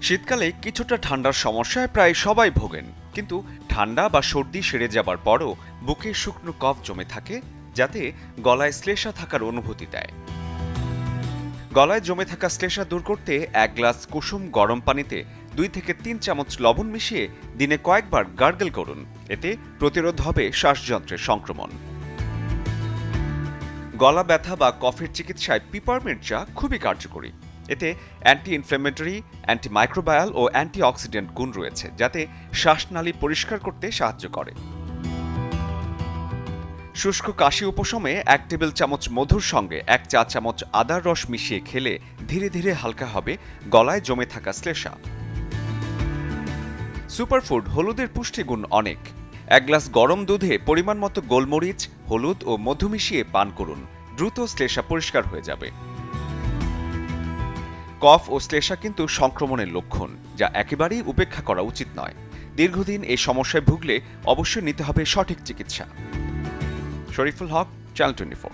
শীতকালে কিছুটা ঠান্ডার সমস্যায় প্রায় সবাই ভোগেন, কিন্তু ঠান্ডা বা সর্দি সেরে যাবার পরও বুকে শুকনো কফ জমে থাকে, যাতে গলায় শ্লেষা থাকার অনুভূতি দেয়। গলায় জমে থাকা শ্লেষা দূর করতে 1 গ্লাস কুসুম গরম পানিতে 2 থেকে 3 চামচ লবণ মিশিয়ে দিনে কয়েকবার গার্গল করুন। এতে প্রতিরোধ হবে শ্বাসযন্ত্রের সংক্রমণ। গলা ব্যথা বা কফের চিকিৎসায় পিপারমিন্ট চা খুবই কার্যকরী। এতে অ্যান্টি ইনফ্ল্যামেটরি, অ্যান্টিমাইক্রোবায়াল ও অ্যান্টিঅক্সিডেন্ট গুণ রয়েছে, যাতে শ্বাসনালী পরিষ্কার করতে সাহায্য করে। শুষ্ক কাশি উপশমে 1 টেবিল চামচ মধুর সঙ্গে 1 চা চামচ আদার রস মিশিয়ে খেলে ধীরে ধীরে হালকা হবে গলায় জমে থাকা শ্লেষা। সুপারফুড হলুদের পুষ্টিগুণ অনেক। 1 গ্লাস গরম দুধে পরিমাণ মতো গোলমরিচ, হলুদ ও মধু মিশিয়ে পান করুন। দ্রুত শ্লেষা পরিষ্কার হয়ে যাবে। কফ ও শ্লেষা কিন্তু সংক্রমণের লক্ষণ, যা একেবারেই উপেক্ষা করা উচিত নয়। দীর্ঘদিন এই সমস্যায় ভুগলে অবশ্যই নিতে হবে সঠিক চিকিৎসা। শরীফুল হক, চ্যানেল 24।